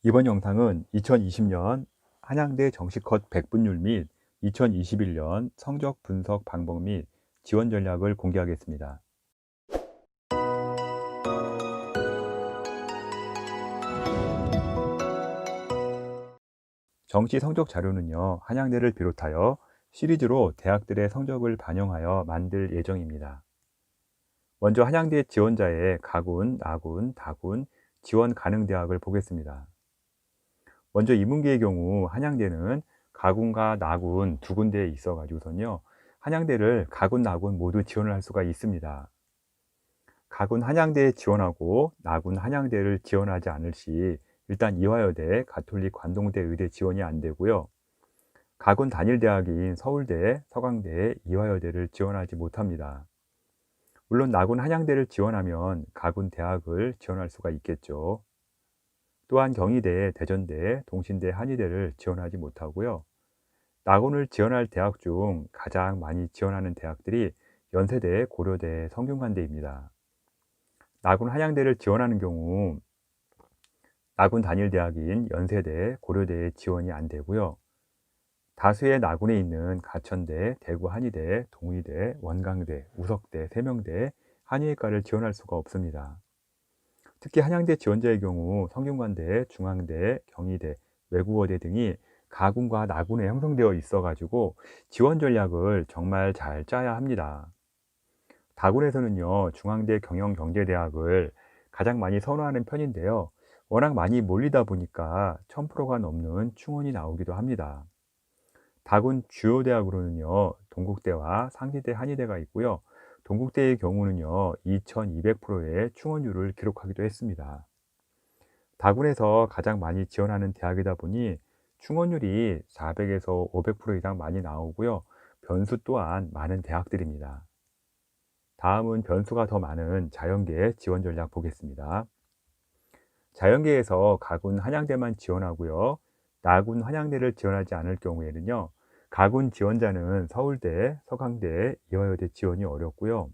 이번 영상은 2020년 한양대 정시 컷 백분율 및 2021년 성적 분석 방법 및 지원 전략을 공개하겠습니다. 정시 성적 자료는요, 한양대를 비롯하여 시리즈로 대학들의 성적을 반영하여 만들 예정입니다. 먼저 한양대 지원자의 가군, 나군, 다군, 지원 가능 대학을 보겠습니다. 먼저 인문계의 경우 한양대는 가군과 나군 두 군데에 있어 가지고선요, 한양대를 가군, 나군 모두 지원을 할 수가 있습니다. 가군 한양대에 지원하고 나군 한양대를 지원하지 않을 시 일단 이화여대, 가톨릭 관동대 의대 지원이 안 되고요. 가군 단일대학인 서울대, 서강대, 이화여대를 지원하지 못합니다. 물론 나군 한양대를 지원하면 가군 대학을 지원할 수가 있겠죠. 또한 경희대, 대전대, 동신대, 한의대를 지원하지 못하고요. 나군을 지원할 대학 중 가장 많이 지원하는 대학들이 연세대, 고려대, 성균관대입니다. 나군 한양대를 지원하는 경우 나군 단일대학인 연세대, 고려대에 지원이 안 되고요. 다수의 나군에 있는 가천대, 대구 한의대, 동의대, 원광대, 우석대, 세명대, 한의과를 지원할 수가 없습니다. 특히 한양대 지원자의 경우 성균관대, 중앙대, 경희대, 외국어대 등이 가군과 나군에 형성되어 있어 가지고 지원 전략을 정말 잘 짜야 합니다. 다군에서는요, 중앙대 경영경제대학을 가장 많이 선호하는 편인데요. 워낙 많이 몰리다 보니까 1000%가 넘는 충원이 나오기도 합니다. 다군 주요 대학으로는요, 동국대와 상지대, 한의대가 있고요. 동국대의 경우는요, 2200%의 충원율을 기록하기도 했습니다. 다군에서 가장 많이 지원하는 대학이다 보니 충원율이 400에서 500% 이상 많이 나오고요. 변수 또한 많은 대학들입니다. 다음은 변수가 더 많은 자연계 지원 전략 보겠습니다. 자연계에서 가군 한양대만 지원하고요. 나군 한양대를 지원하지 않을 경우에는요. 가군 지원자는 서울대, 서강대, 이화여대 지원이 어렵고요.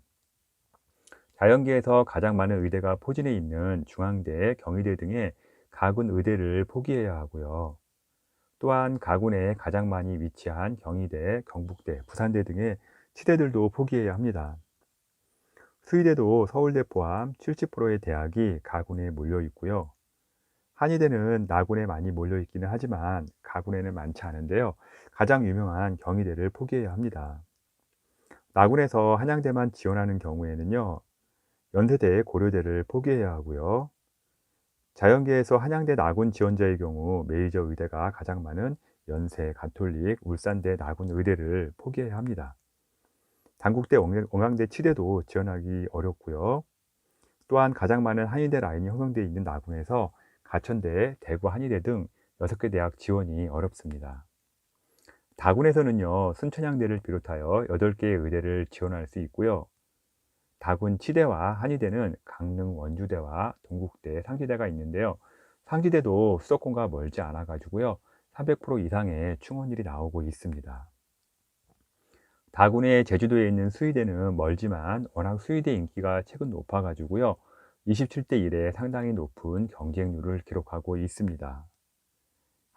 자연계에서 가장 많은 의대가 포진해 있는 중앙대, 경희대 등의 가군 의대를 포기해야 하고요. 또한 가군에 가장 많이 위치한 경희대, 경북대, 부산대 등의 치대들도 포기해야 합니다. 수의대도 서울대 포함 70%의 대학이 가군에 몰려 있고요. 한의대는 나군에 많이 몰려 있기는 하지만 가군에는 많지 않은데요. 가장 유명한 경희대를 포기해야 합니다. 나군에서 한양대만 지원하는 경우에는요. 연세대, 고려대를 포기해야 하고요. 자연계에서 한양대 나군 지원자의 경우 메이저 의대가 가장 많은 연세, 가톨릭, 울산대 나군 의대를 포기해야 합니다. 단국대, 원광대, 치대도 지원하기 어렵고요. 또한 가장 많은 한의대 라인이 형성되어 있는 나군에서 가천대, 대구 한의대 등 6개 대학 지원이 어렵습니다. 다군에서는요, 순천향대를 비롯하여 8개의 의대를 지원할 수 있고요. 다군 치대와 한의대는 강릉 원주대와 동국대, 상지대가 있는데요. 상지대도 수도권과 멀지 않아 가지고요. 300% 이상의 충원율이 나오고 있습니다. 다군의 제주도에 있는 수의대는 멀지만 워낙 수의대 인기가 최근 높아 가지고요. 27대 1에 상당히 높은 경쟁률을 기록하고 있습니다.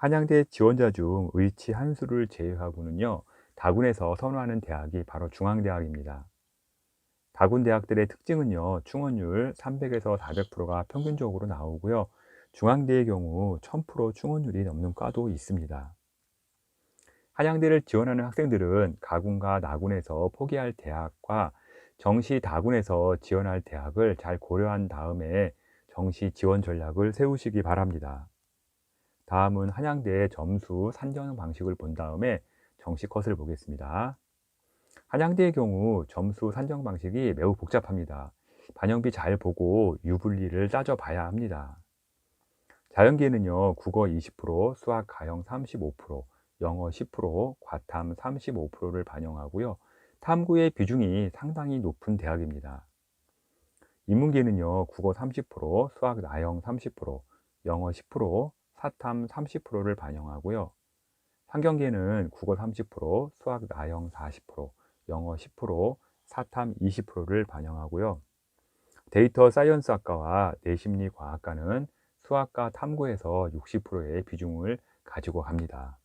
한양대 지원자 중 의치 한수를 제외하고는요. 다군에서 선호하는 대학이 바로 중앙대학입니다. 다군 대학들의 특징은요. 충원율 300에서 400%가 평균적으로 나오고요. 중앙대의 경우 1000% 충원율이 넘는 과도 있습니다. 한양대를 지원하는 학생들은 가군과 나군에서 포기할 대학과 정시 다군에서 지원할 대학을 잘 고려한 다음에 정시 지원 전략을 세우시기 바랍니다. 다음은 한양대의 점수 산정 방식을 본 다음에 정시 컷을 보겠습니다. 한양대의 경우 점수 산정 방식이 매우 복잡합니다. 반영비 잘 보고 유불리를 따져 봐야 합니다. 자연계는요, 국어 20%, 수학 가형 35%, 영어 10%, 과탐 35%를 반영하고요. 탐구의 비중이 상당히 높은 대학입니다. 인문계는요, 국어 30%, 수학 나형 30%, 영어 10%, 사탐 30%를 반영하고요. 환경계는 국어 30%, 수학 나형 40%, 영어 10%, 사탐 20%를 반영하고요. 데이터 사이언스 학과와 뇌심리과학과는 수학과 탐구에서 60%의 비중을 가지고 갑니다.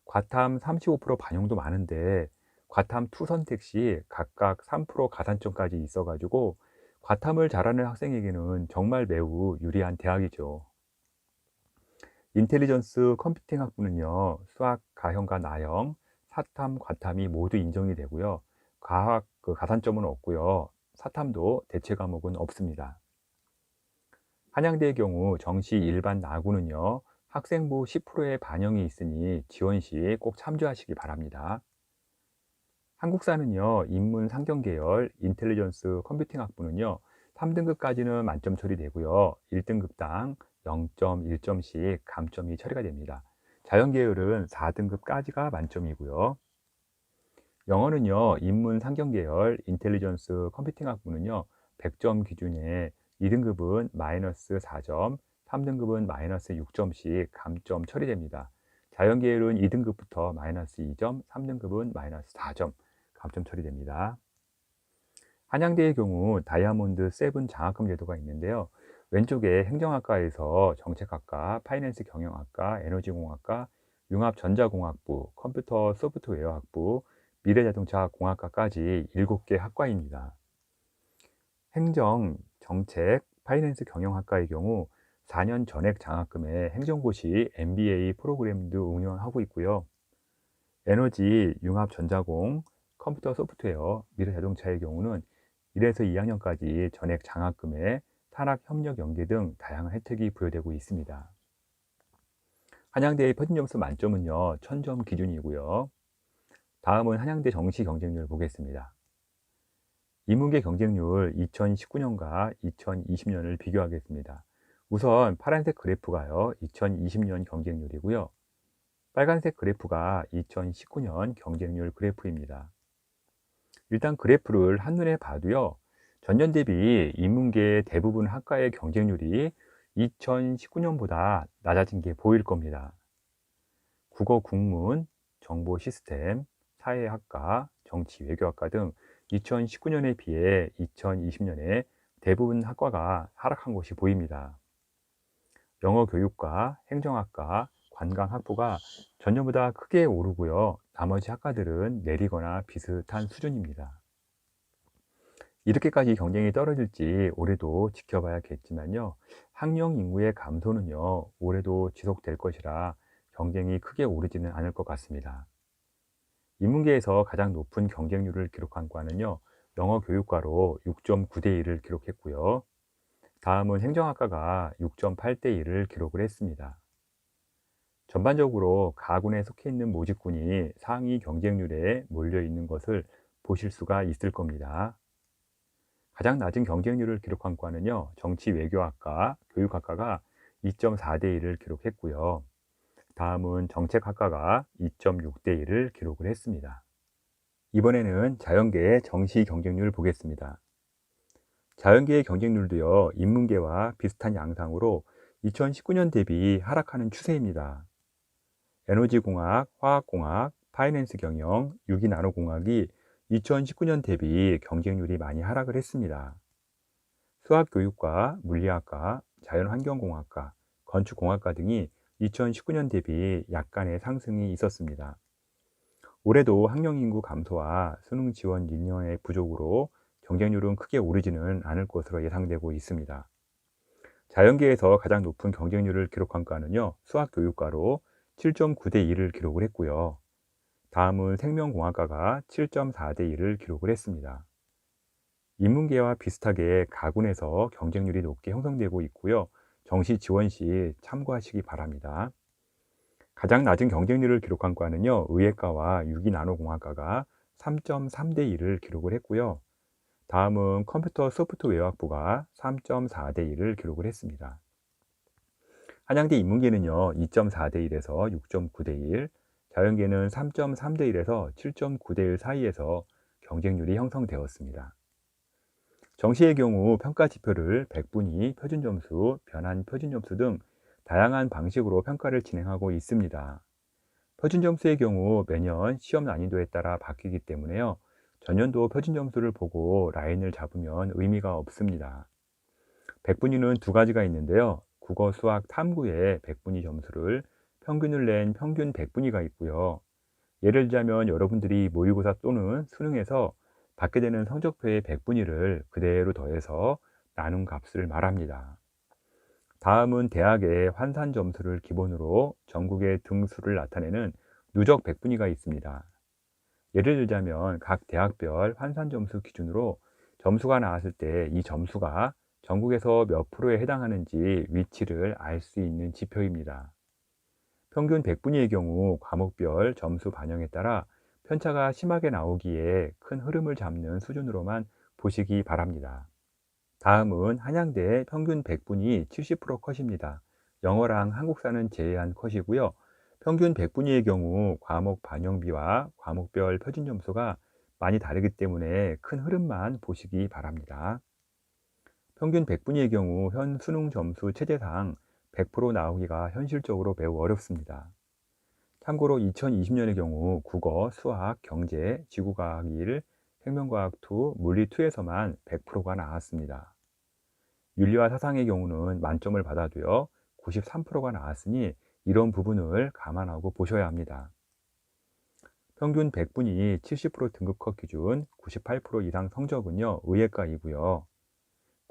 과탐 35% 반영도 많은데 과탐 투 선택 시 각각 3% 가산점까지 있어가지고 과탐을 잘하는 학생에게는 정말 매우 유리한 대학이죠. 인텔리전스 컴퓨팅 학부는요, 수학 가형과 나형, 사탐, 과탐이 모두 인정이 되고요. 과학 가산점은 없고요. 사탐도 대체 과목은 없습니다. 한양대의 경우 정시 일반 나구는요, 학생부 10%의 반영이 있으니 지원 시 꼭 참조하시기 바랍니다. 한국사는요, 인문 상경 계열 인텔리전스 컴퓨팅 학부는요, 3등급까지는 만점 처리되고요. 1등급당 0.1점씩 감점이 처리가 됩니다. 자연 계열은 4등급까지가 만점이고요. 영어는요, 인문 상경 계열 인텔리전스 컴퓨팅 학부는요, 100점 기준에 2등급은 마이너스 4점, 3등급은 마이너스 6점씩 감점 처리됩니다. 자연 계열은 2등급부터 마이너스 2점, 3등급은 마이너스 4점 감점 처리됩니다. 한양대의 경우 다이아몬드 7 장학금 제도가 있는데요. 왼쪽에 행정학과에서 정책학과, 파이낸스 경영학과, 에너지공학과, 융합전자공학부, 컴퓨터 소프트웨어학부, 미래자동차 공학과까지 7개 학과입니다. 행정, 정책, 파이낸스 경영학과의 경우 4년 전액 장학금에 행정고시 MBA 프로그램도 운영하고 있고요. 에너지, 융합전자공, 컴퓨터 소프트웨어, 미래자동차의 경우는 1에서 2학년까지 전액 장학금에 산학협력 연계 등 다양한 혜택이 부여되고 있습니다. 한양대의 표준점수 만점은요, 1000점 기준이고요. 다음은 한양대 정시 경쟁률 보겠습니다. 인문계 경쟁률 2019년과 2020년을 비교하겠습니다. 우선 파란색 그래프가요, 2020년 경쟁률이고요. 빨간색 그래프가 2019년 경쟁률 그래프입니다. 일단 그래프를 한눈에 봐도요, 전년 대비 인문계 대부분 학과의 경쟁률이 2019년보다 낮아진 게 보일 겁니다. 국어 국문, 정보 시스템, 사회학과, 정치 외교학과 등 2019년에 비해 2020년에 대부분 학과가 하락한 것이 보입니다. 영어 교육과, 행정학과, 관광학부가 전년보다 크게 오르고요. 나머지 학과들은 내리거나 비슷한 수준입니다. 이렇게까지 경쟁이 떨어질지 올해도 지켜봐야겠지만요. 학령 인구의 감소는요, 올해도 지속될 것이라 경쟁이 크게 오르지는 않을 것 같습니다. 인문계에서 가장 높은 경쟁률을 기록한 과는요, 영어 교육과로 6.9대 1을 기록했고요. 다음은 행정학과가 6.8대 1을 기록을 했습니다. 전반적으로 가군에 속해 있는 모집군이 상위 경쟁률에 몰려 있는 것을 보실 수가 있을 겁니다. 가장 낮은 경쟁률을 기록한 과는요, 정치 외교학과, 교육학과가 2.4대 1을 기록했고요. 다음은 정책학과가 2.6대 1을 기록을 했습니다. 이번에는 자연계의 정시 경쟁률을 보겠습니다. 자연계의 경쟁률도요, 인문계와 비슷한 양상으로 2019년 대비 하락하는 추세입니다. 에너지공학, 화학공학, 파이낸스 경영, 유기나노공학이 2019년 대비 경쟁률이 많이 하락을 했습니다. 수학교육과, 물리학과, 자연환경공학과, 건축공학과 등이 2019년 대비 약간의 상승이 있었습니다. 올해도 학령인구 감소와 수능 지원 인력의 부족으로 경쟁률은 크게 오르지는 않을 것으로 예상되고 있습니다. 자연계에서 가장 높은 경쟁률을 기록한 과는요, 수학교육과로 7.9대 1을 기록을 했고요. 다음은 생명공학과가 7.4대 1을 기록을 했습니다. 인문계와 비슷하게 가군에서 경쟁률이 높게 형성되고 있고요. 정시 지원 시 참고하시기 바랍니다. 가장 낮은 경쟁률을 기록한 과는요, 의예과와 유기나노공학과가 3.3대 1을 기록을 했고요. 다음은 컴퓨터 소프트웨어학부가 3.4대 1을 기록을 했습니다. 한양대 인문계는요, 2.4대 1에서 6.9대 1, 자연계는 3.3대 1에서 7.9대 1 사이에서 경쟁률이 형성되었습니다. 정시의 경우 평가 지표를 백분위, 표준점수, 변환 표준점수 등 다양한 방식으로 평가를 진행하고 있습니다. 표준점수의 경우 매년 시험 난이도에 따라 바뀌기 때문에요, 전년도 표준점수를 보고 라인을 잡으면 의미가 없습니다. 백분위는 두 가지가 있는데요, 국어, 수학, 탐구에 100분위 점수를 평균을 낸 평균 100분위가 있고요. 예를 들자면 여러분들이 모의고사 또는 수능에서 받게 되는 성적표의 100분위를 그대로 더해서 나눈 값을 말합니다. 다음은 대학의 환산 점수를 기본으로 전국의 등수를 나타내는 누적 100분위가 있습니다. 예를 들자면 각 대학별 환산 점수 기준으로 점수가 나왔을 때 이 점수가 전국에서 몇 프로에 해당하는지 위치를 알 수 있는 지표입니다. 평균 100분위의 경우 과목별 점수 반영에 따라 편차가 심하게 나오기에 큰 흐름을 잡는 수준으로만 보시기 바랍니다. 다음은 한양대 평균 100분위 70% 컷입니다. 영어랑 한국사는 제외한 컷이고요. 평균 100분위의 경우 과목 반영비와 과목별 표준 점수가 많이 다르기 때문에 큰 흐름만 보시기 바랍니다. 평균 100분위의 경우 현 수능 점수 체제상 100% 나오기가 현실적으로 매우 어렵습니다. 참고로 2020년의 경우 국어, 수학, 경제, 지구과학 1, 생명과학 2, 물리 2에서만 100%가 나왔습니다. 윤리와 사상의 경우는 만점을 받아도요 93%가 나왔으니 이런 부분을 감안하고 보셔야 합니다. 평균 100분위 70% 등급컷 기준 98% 이상 성적은요 의예과이고요.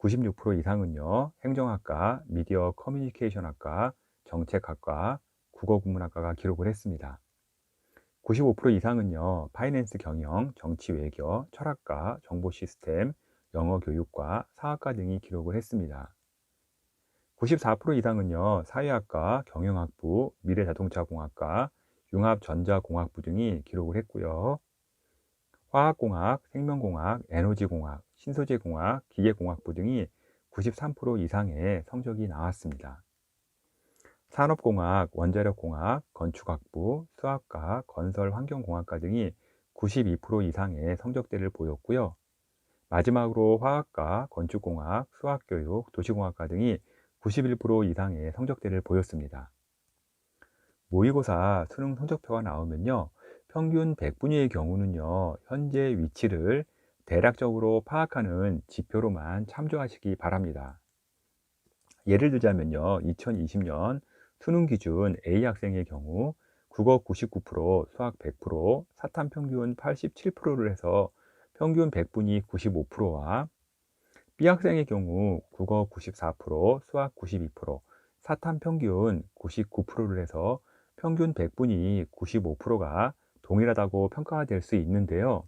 96% 이상은요 행정학과, 미디어 커뮤니케이션학과, 정책학과, 국어국문학과가 기록을 했습니다. 95% 이상은요 파이낸스 경영, 정치 외교, 철학과, 정보시스템, 영어교육과, 사학과 등이 기록을 했습니다. 94% 이상은요 사회학과, 경영학부, 미래자동차공학과, 융합전자공학부 등이 기록을 했고요. 화학공학, 생명공학, 에너지공학, 신소재공학, 기계공학부 등이 93% 이상의 성적이 나왔습니다. 산업공학, 원자력공학, 건축학부, 수학과, 건설환경공학과 등이 92% 이상의 성적대를 보였고요. 마지막으로 화학과, 건축공학, 수학교육, 도시공학과 등이 91% 이상의 성적대를 보였습니다. 모의고사 수능 성적표가 나오면요 평균 100분위의 경우는요 현재 위치를 대략적으로 파악하는 지표로만 참조하시기 바랍니다. 예를 들자면요 2020년 수능 기준 A 학생의 경우 국어 99%, 수학 100%, 사탐 평균 87%를 해서 평균 100분위 95%와 B 학생의 경우 국어 94%, 수학 92%, 사탐 평균 99%를 해서 평균 100분위 95%가 동일하다고 평가가 될 수 있는데요.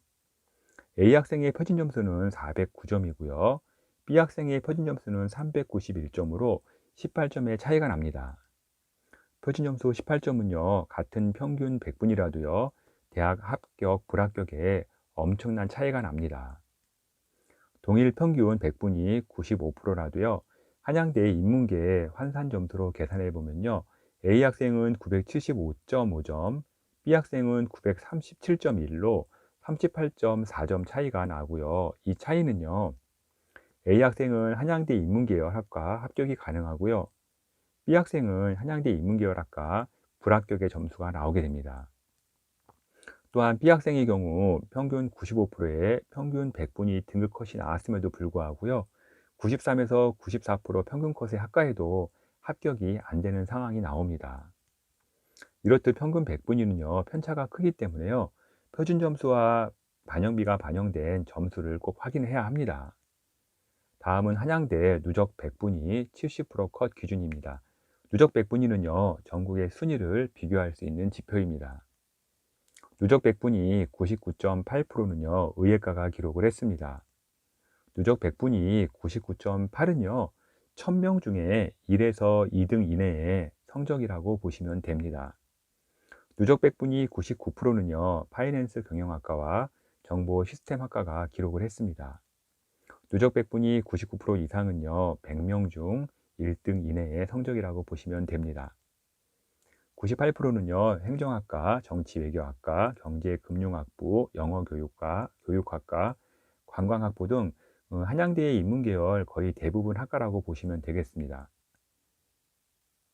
A 학생의 표준 점수는 409점이고요. B 학생의 표준 점수는 391점으로 18점의 차이가 납니다. 표준 점수 18점은요, 같은 평균 100분이라도요, 대학 합격, 불합격에 엄청난 차이가 납니다. 동일 평균 100분이 95%라도요, 한양대 인문계 환산 점수로 계산해 보면요, A 학생은 975.5점, B 학생은 937.1로 38.4점 차이가 나고요. 이 차이는요, A 학생은 한양대 인문계열학과 합격이 가능하고요. B 학생은 한양대 인문계열학과 불합격의 점수가 나오게 됩니다. 또한 B 학생의 경우 평균 95%에 평균 100분이 등급 컷이 나왔음에도 불구하고요. 93에서 94% 평균 컷의 학과에도 합격이 안 되는 상황이 나옵니다. 이렇듯 평균 100분위는요 편차가 크기 때문에요 표준 점수와 반영비가 반영된 점수를 꼭 확인해야 합니다. 다음은 한양대 누적 100분위 70%컷 기준입니다. 누적 100분위는요 전국의 순위를 비교할 수 있는 지표입니다. 누적 100분위 99.8%는요 의예과가 기록을 했습니다. 누적 100분위 99.8은요 1000명 중에 1에서 2등 이내의 성적이라고 보시면 됩니다. 누적 100분위 99%는요 파이낸스 경영학과와 정보 시스템학과가 기록을 했습니다. 누적 100분위 99% 이상은요 100명 중 1등 이내의 성적이라고 보시면 됩니다. 98%는요 행정학과, 정치외교학과, 경제금융학부, 영어교육과, 교육학과, 관광학부 등 한양대의 인문계열 거의 대부분 학과라고 보시면 되겠습니다.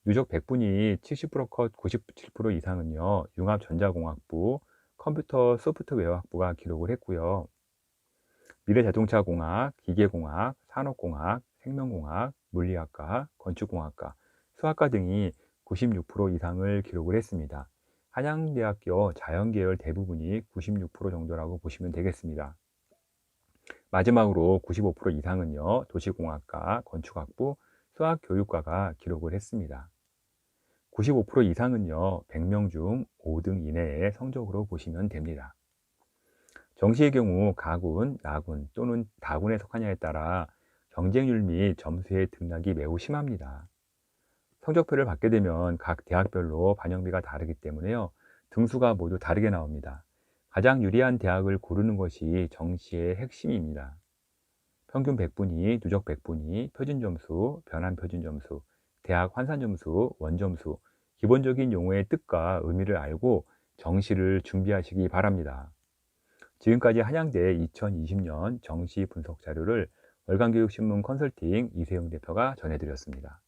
누적 100분위 70%컷 97% 이상은요 융합전자공학부, 컴퓨터 소프트웨어학부가 기록을 했고요. 미래자동차공학, 기계공학, 산업공학, 생명공학, 물리학과, 건축공학과, 수학과 등이 96% 이상을 기록을 했습니다. 한양대학교 자연계열 대부분이 96% 정도라고 보시면 되겠습니다. 마지막으로 95% 이상은요, 도시공학과, 건축학부, 수학교육과가 기록을 했습니다. 95% 이상은요, 100명 중 5등 이내의 성적으로 보시면 됩니다. 정시의 경우 가군, 나군 또는 다군에 속하냐에 따라 경쟁률 및 점수의 등락이 매우 심합니다. 성적표를 받게 되면 각 대학별로 반영비가 다르기 때문에요, 등수가 모두 다르게 나옵니다. 가장 유리한 대학을 고르는 것이 정시의 핵심입니다. 평균 100분위, 누적 100분위, 표준점수, 변환 표준점수, 대학 환산점수, 원점수, 기본적인 용어의 뜻과 의미를 알고 정시를 준비하시기 바랍니다. 지금까지 한양대 2020년 정시 분석 자료를 월간교육신문 컨설팅 이세용 대표가 전해드렸습니다.